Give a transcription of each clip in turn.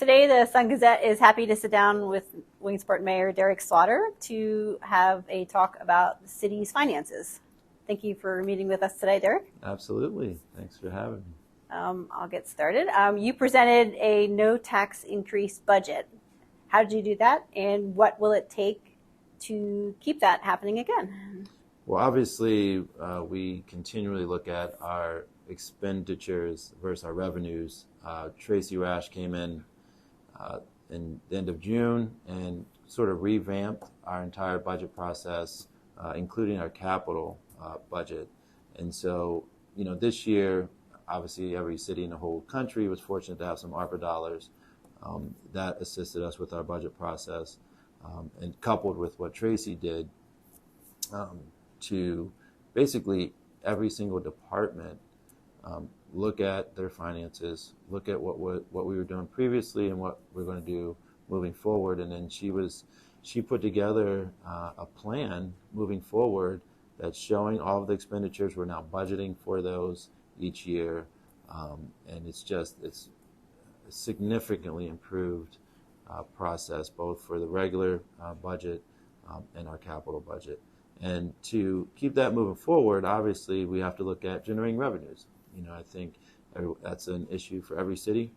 Today, the Sun-Gazette is happy to sit down with Williamsport Mayor Derek Slaughter to have a talk about the city's finances. Thank you for meeting with us today, Derek. Absolutely. Thanks for having me. I'll get started. You presented a no tax increase budget. How did you do that, and what will it take to keep that happening again? Well, obviously, we continually look at our expenditures versus our revenues. Tracy Rash came in the end of June and sort of revamped our entire budget process, including our capital budget. And so, this year, obviously every city in the whole country was fortunate to have some ARPA dollars that assisted us with our budget process, and coupled with what Tracy did to basically every single department look at their finances, look at what we were doing previously and what we're going to do moving forward. And then she put together a plan moving forward that's showing all of the expenditures. We're now budgeting for those each year, and it's a significantly improved process both for the regular budget and our capital budget. And to keep that moving forward, obviously we have to look at generating revenues. I think that's an issue for every city.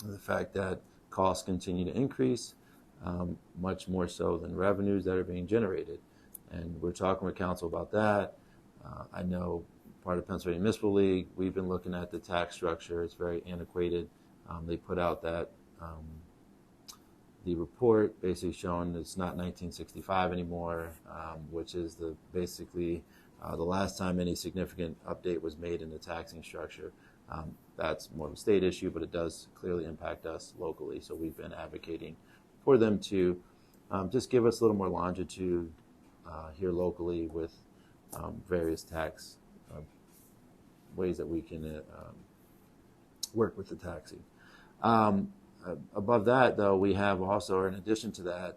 The fact that costs continue to increase, much more so than revenues that are being generated. And we're talking with council about that. I know part of Pennsylvania Municipal League, we've been looking at the tax structure. It's very antiquated. They put out that the report basically showing it's not 1965 anymore, which is basically the last time any significant update was made in the taxing structure. That's more of a state issue, but it does clearly impact us locally. So we've been advocating for them to just give us a little more longitude here locally with various tax ways that we can work with the taxing. Above that, though, we have also, or in addition to that,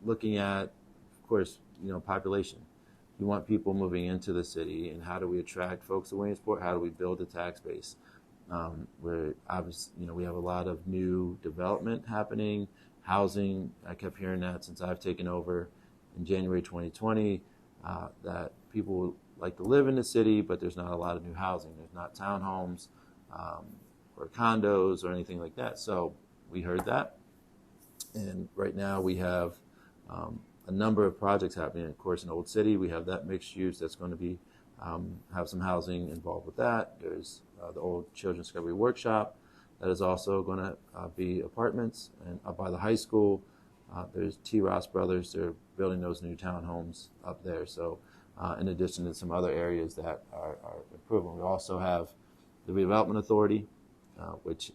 looking at, of course, population. We want people moving into the city, and how do we attract folks to Williamsport? How do we build a tax base? We're obviously, we have a lot of new development happening, housing. I kept hearing that since I've taken over in January 2020, that people like to live in the city, but there's not a lot of new housing. There's not townhomes or condos or anything like that. So we heard that, and right now we have a number of projects happening. Of course, in Old City, we have that mixed use that's going to be have some housing involved with that. There's the old Children's Discovery Workshop that is also going to be apartments, and up by the high school, there's T. Ross Brothers. They're building those new townhomes up there. So, in addition to some other areas that are improving, we also have the Redevelopment Authority, which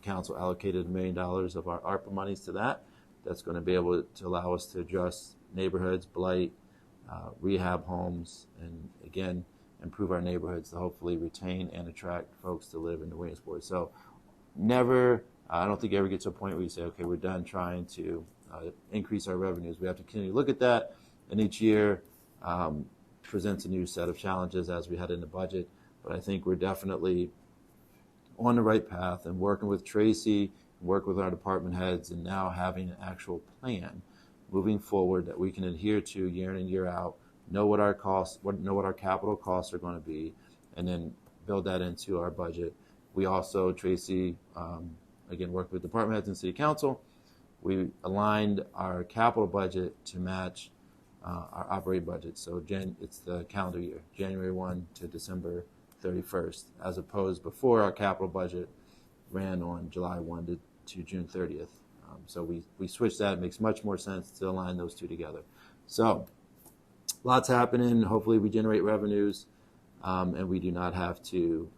council allocated $1 million of our ARPA monies to that. That's going to be able to allow us to address neighborhoods, blight, rehab homes, and again, improve our neighborhoods to hopefully retain and attract folks to live in the Williamsport. So I don't think it ever gets to a point where you say, okay, we're done trying to increase our revenues. We have to continue to look at that, and each year presents a new set of challenges as we head into budget. But I think we're definitely on the right path, and working with Tracy, work with our department heads, and now having an actual plan moving forward that we can adhere to year in and year out, know what our capital costs are going to be, and then build that into our budget. We also, Tracy, again, worked with department heads and city council. We aligned our capital budget to match our operating budget. So it's the calendar year, January 1 to December 31st, as opposed before our capital budget ran on July 1 to June 30th. So we switched that. It makes much more sense to align those two together. So lots happening. Hopefully we generate revenues, and we do not have to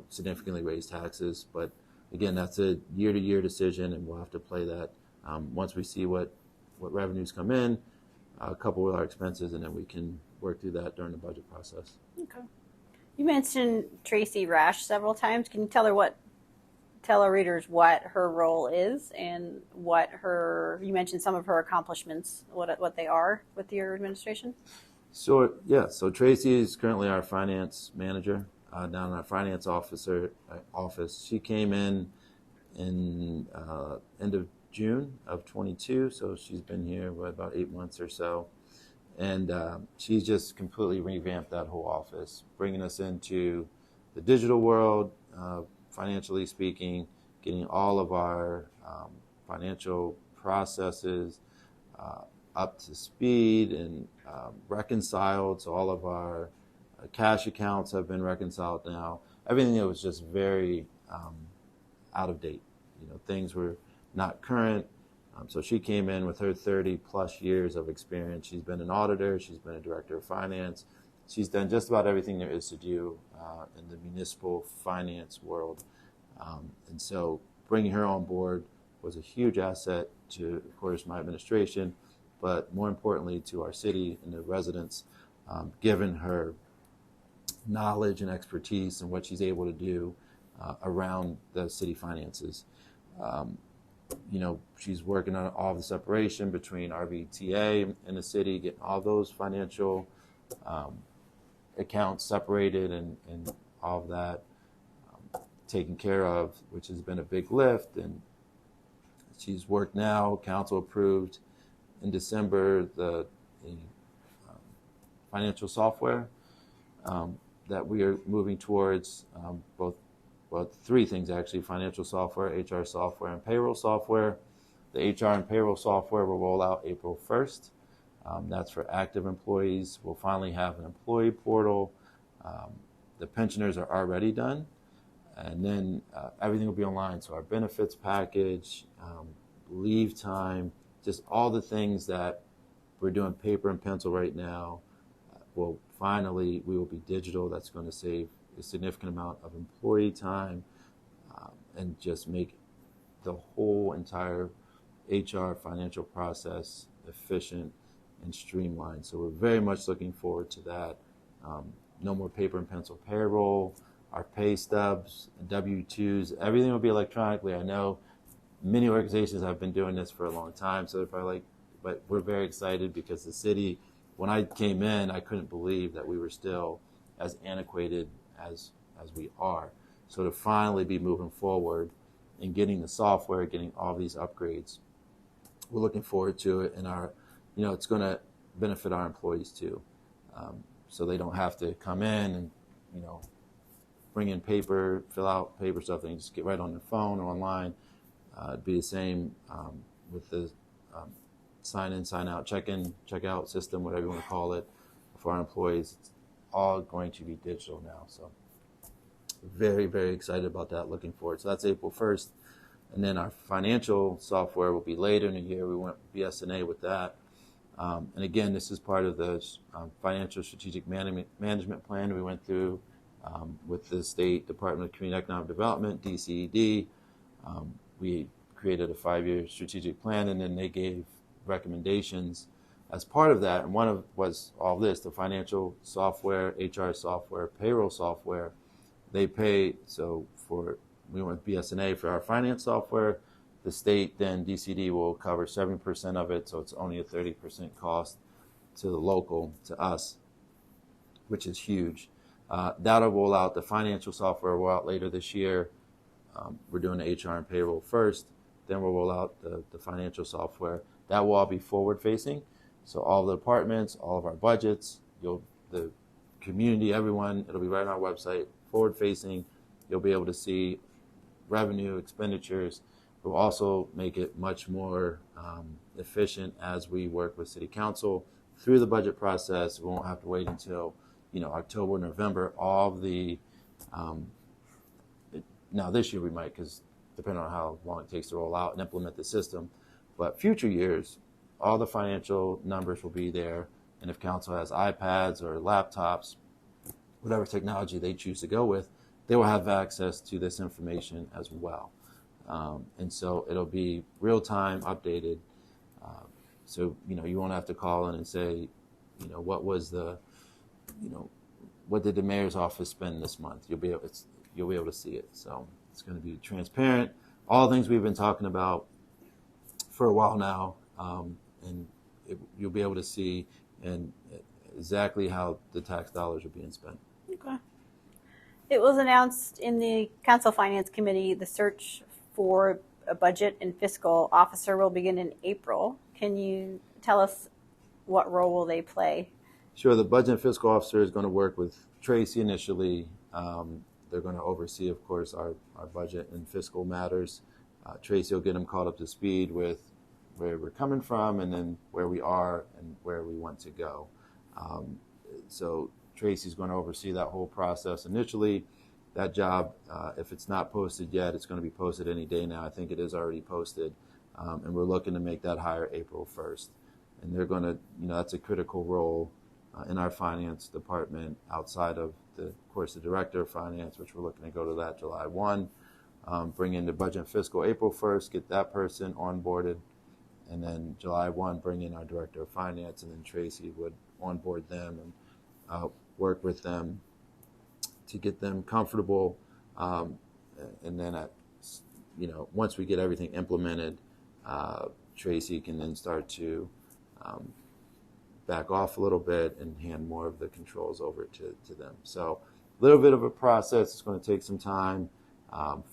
significantly raise taxes. But again, that's a year-to-year decision, and we'll have to play that once we see what revenues come in, couple with our expenses, and then we can work through that during the budget process. Okay. You mentioned Tracy Rash several times. Can you tell our readers what her role is and you mentioned some of her accomplishments, what they are with your administration? So Tracy is currently our finance manager down in our finance office. She came in in end of June of 22. So she's been here about 8 months or so. And she's just completely revamped that whole office, bringing us into the digital world, financially speaking, getting all of our financial processes up to speed and reconciled. So all of our cash accounts have been reconciled now. Everything that was just very out of date. Things were not current. So she came in with her 30 plus years of experience. She's been an auditor. She's been a director of finance. She's done just about everything there is to do in the municipal finance world. And so bringing her on board was a huge asset to, of course, my administration, but more importantly to our city and the residents, given her knowledge and expertise and what she's able to do around the city finances. She's working on all the separation between RVTA and the city, getting all those financial accounts separated and all of that taken care of, which has been a big lift. And she's worked now, council approved in December the financial software that we are moving towards, three things actually: financial software, HR software, and payroll software. The HR and payroll software will roll out April 1st. That's for active employees. We'll finally have an employee portal. The pensioners are already done. And then everything will be online. So our benefits package, leave time, just all the things that we're doing paper and pencil right now. Well, finally, we will be digital. That's going to save a significant amount of employee time and just make the whole entire HR financial process efficient and streamlined. So we're very much looking forward to that. No more paper and pencil payroll. Our pay stubs, W-2s, everything will be electronically. I know many organizations have been doing this for a long time, so they're probably like, but we're very excited because the city, when I came in, I couldn't believe that we were still as antiquated as we are. So to finally be moving forward and getting the software, getting all these upgrades, we're looking forward to it. And it's going to benefit our employees too. So they don't have to come in and, bring in paper, fill out paper stuff. They can just get right on their phone or online. It'd be the same with the sign in, sign out, check in, check out system, whatever you want to call it, for our employees. It's all going to be digital now. So very, very excited about that. Looking forward. So that's April 1st. And then our financial software will be later in the year. We went BSNA with that. And again, this is part of the financial strategic management plan we went through with the State Department of Community Economic Development, DCED. We created a 5-year strategic plan, and then they gave recommendations as part of that. And one of was all this: the financial software, HR software, payroll software. They pay, so we went with BSNA for our finance software. The state, then DCD, will cover 7% of it, so it's only a 30% cost to the local, to us, which is huge. That'll roll out. The financial software will roll out later this year. We're doing the HR and payroll first, then we'll roll out the financial software. That will all be forward-facing, so all the departments, all of our budgets, the community, everyone, it'll be right on our website, forward-facing. You'll be able to see revenue, expenditures. We'll also make it much more efficient as we work with City Council through the budget process. We won't have to wait until October, November. All of the now this year we might, because depending on how long it takes to roll out and implement the system. But future years, all the financial numbers will be there. And if council has iPads or laptops, whatever technology they choose to go with, they will have access to this information as well. And so it'll be real time updated. So, you won't have to call in and say, what was what did the mayor's office spend this month? You'll be able to see it. So it's going to be transparent. All the things we've been talking about for a while now. And you'll be able to see exactly how the tax dollars are being spent. Okay. It was announced in the Council Finance Committee, the search for a budget and fiscal officer will begin in April. Can you tell us what role will they play? Sure. The budget and fiscal officer is going to work with Tracy initially. They're going to oversee, of course, our budget and fiscal matters. Tracy will get them caught up to speed with where we're coming from and then where we are and where we want to go. So Tracy's going to oversee that whole process initially. That job, if it's not posted yet, it's going to be posted any day now. I think it is already posted. And we're looking to make that hire April 1st. And they're going to, that's a critical role in our finance department outside of of course, the director of finance, which we're looking to go to that July 1, bring in the budget and fiscal April 1st, get that person onboarded, and then July 1, bring in our director of finance, and then Tracy would onboard them and work with them to get them comfortable. And then, once we get everything implemented, Tracy can then start to back off a little bit and hand more of the controls over to them. So a little bit of a process. It's going to take some time.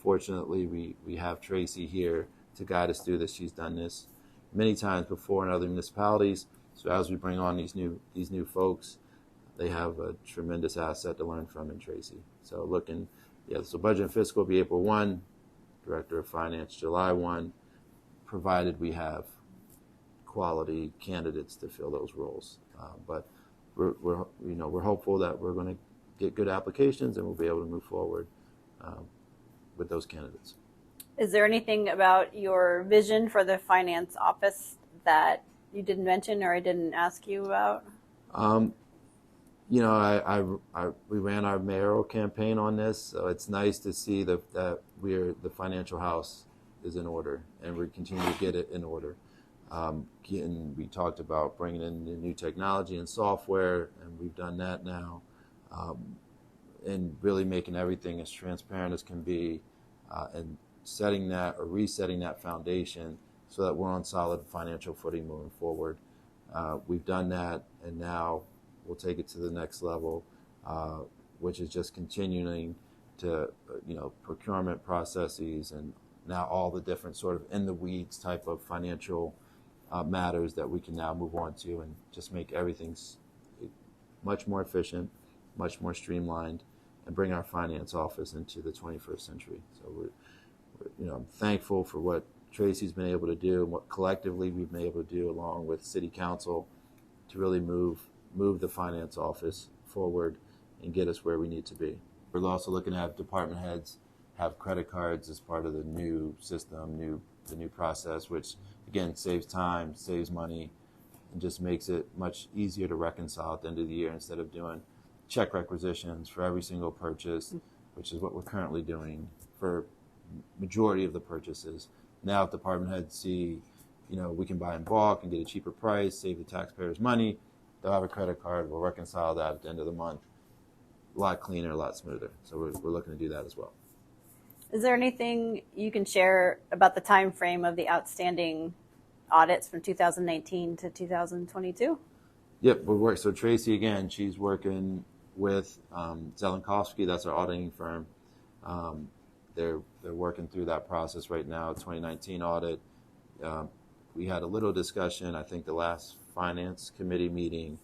Fortunately, we have Tracy here to guide us through this. She's done this many times before in other municipalities. So as we bring on these new folks, they have a tremendous asset to learn from in Tracy. So so budget and fiscal will be April 1, director of finance July 1, provided we have quality candidates to fill those roles. But we're hopeful that we're going to get good applications and we'll be able to move forward with those candidates. Is there anything about your vision for the finance office that you didn't mention or I didn't ask you about? We ran our mayoral campaign on this, so it's nice to see that the financial house is in order and we continue to get it in order. We talked about bringing in the new technology and software, and we've done that now, and really making everything as transparent as can be, and setting that or resetting that foundation so that we're on solid financial footing moving forward. We've done that, and now we'll take it to the next level, which is just continuing to, procurement processes and now all the different sort of in the weeds type of financial matters that we can now move on to and just make everything much more efficient, much more streamlined, and bring our finance office into the 21st century. So I'm thankful for what Tracy's been able to do and what collectively we've been able to do along with City Council to really move the finance office forward and get us where we need to be. We're also looking to have department heads have credit cards as part of the new system, the new process, which again saves time, saves money, and just makes it much easier to reconcile at the end of the year instead of doing check requisitions for every single purchase, which is what we're currently doing for majority of the purchases. Now if department heads see, we can buy in bulk and get a cheaper price, save the taxpayers money, they'll have a credit card, we'll reconcile that at the end of the month. A lot cleaner, a lot smoother. So we're looking to do that as well. Is there anything you can share about the time frame of the outstanding audits from 2019 to 2022? Yep, so Tracy, again, she's working with Zelenkowski, that's our auditing firm. They're working through that process right now, 2019 audit. We had a little discussion, I think the last finance committee meeting,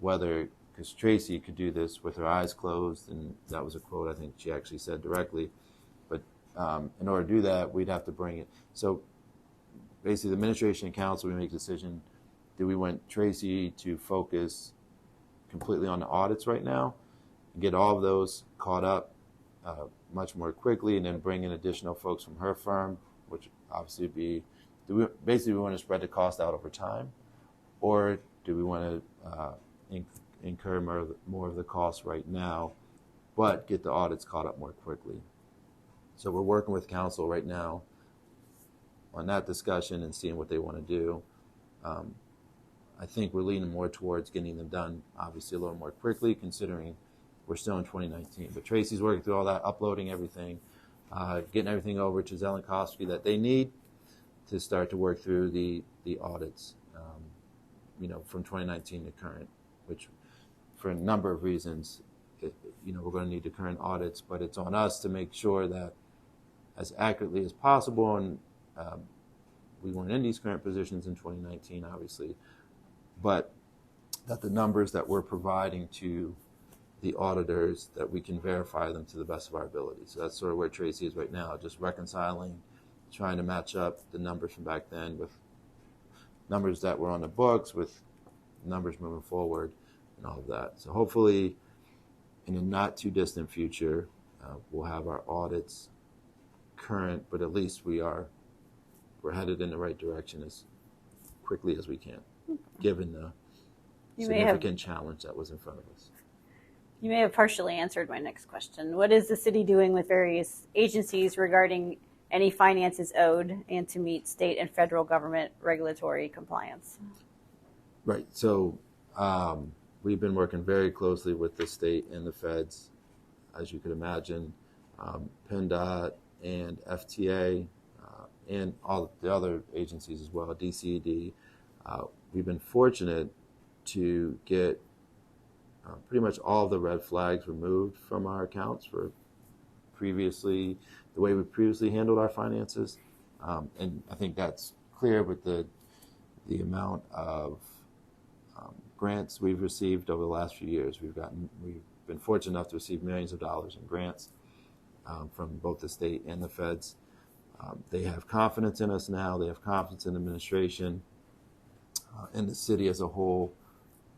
because Tracy could do this with her eyes closed, and that was a quote I think she actually said directly. But in order to do that, we'd have to bring it. So basically, the administration and council, we make a decision. Do we want Tracy to focus completely on the audits right now and get all of those caught up much more quickly, and then bring in additional folks from her firm, which obviously would be, we want to spread the cost out over time, or do we want to incur more of the cost right now, but get the audits caught up more quickly? So we're working with council right now on that discussion and seeing what they want to do. I think we're leaning more towards getting them done, obviously, a little more quickly, considering we're still in 2019. But Tracy's working through all that, uploading everything, getting everything over to Zelenkowski that they need to start to work through the audits, from 2019 to current, which for a number of reasons, we're going to need the current audits, but it's on us to make sure that as accurately as possible. And we weren't in these current positions in 2019, obviously, but that the numbers that we're providing to the auditors, that we can verify them to the best of our ability. So that's sort of where Tracy is right now, just reconciling, trying to match up the numbers from back then with numbers that were on the books, with numbers moving forward, and all of that. So hopefully, in a not too distant future, we'll have our audits current, but at least we're headed in the right direction as quickly as we can, given the significant challenge that was in front of us. You may have partially answered my next question. What is the city doing with various agencies regarding any finances owed and to meet state and federal government regulatory compliance? Right. So we've been working very closely with the state and the feds, as you could imagine, PennDOT and FTA, and all the other agencies as well, DCED. We've been fortunate to get pretty much all of the red flags removed from our accounts for the way we previously handled our finances. And I think that's clear with the amount of grants we've received over the last few years. We've been fortunate enough to receive millions of dollars in grants from both the state and the feds. They have confidence in us now. They have confidence in the administration and the city as a whole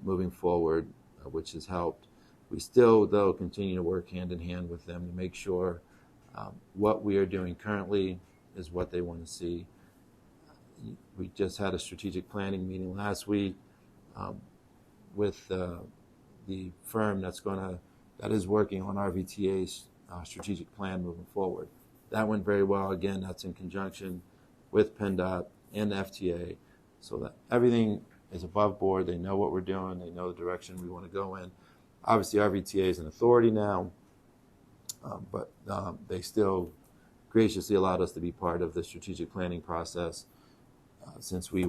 moving forward, which has helped. We still, though, continue to work hand in hand with them to make sure what we are doing currently is what they want to see. We just had a strategic planning meeting last week with the firm that is working on RVTA's strategic plan moving forward. That went very well. Again, that's in conjunction with PennDOT and the FTA, so that everything is above board. They know what we're doing. They know the direction we want to go in. Obviously, RVTA is an authority now, but they still graciously allowed us to be part of the strategic planning process since we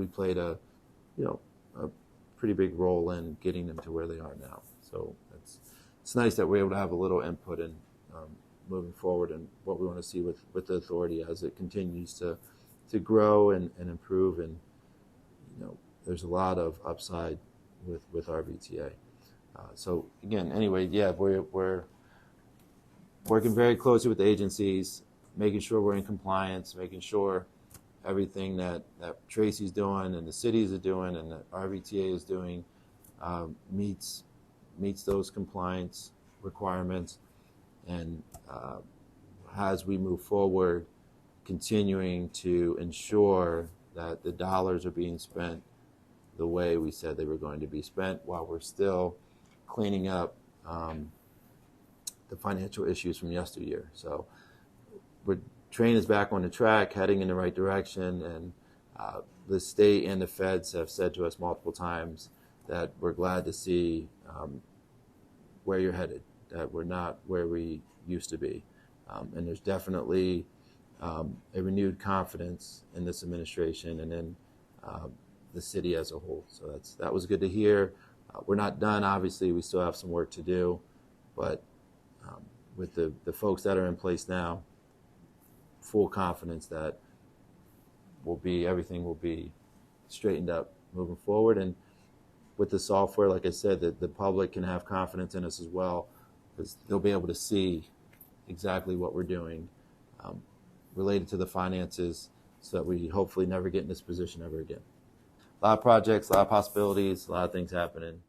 played a pretty big role in getting them to where they are now. So it's nice that we're able to have a little input in moving forward and what we want to see with the authority as it continues to grow and improve. And there's a lot of upside with RVTA. So again, anyway, yeah, we're working very closely with the agencies, making sure we're in compliance, making sure everything that Tracy's doing and the cities are doing and that RVTA is doing meets those compliance requirements. And as we move forward, continuing to ensure that the dollars are being spent the way we said they were going to be spent, while we're still cleaning up the financial issues from yesteryear. So train is back on the track, heading in the right direction, and the state and the feds have said to us multiple times that we're glad to see where you're headed, that we're not where we used to be. And there's definitely a renewed confidence in this administration and in the city as a whole. So that was good to hear. We're not done, obviously. We still have some work to do, but with the folks that are in place now, full confidence that everything will be straightened up moving forward. And with the software, like I said, the public can have confidence in us as well, because they'll be able to see exactly what we're doing related to the finances, so that we hopefully never get in this position ever again. A lot of projects, a lot of possibilities, a lot of things happening.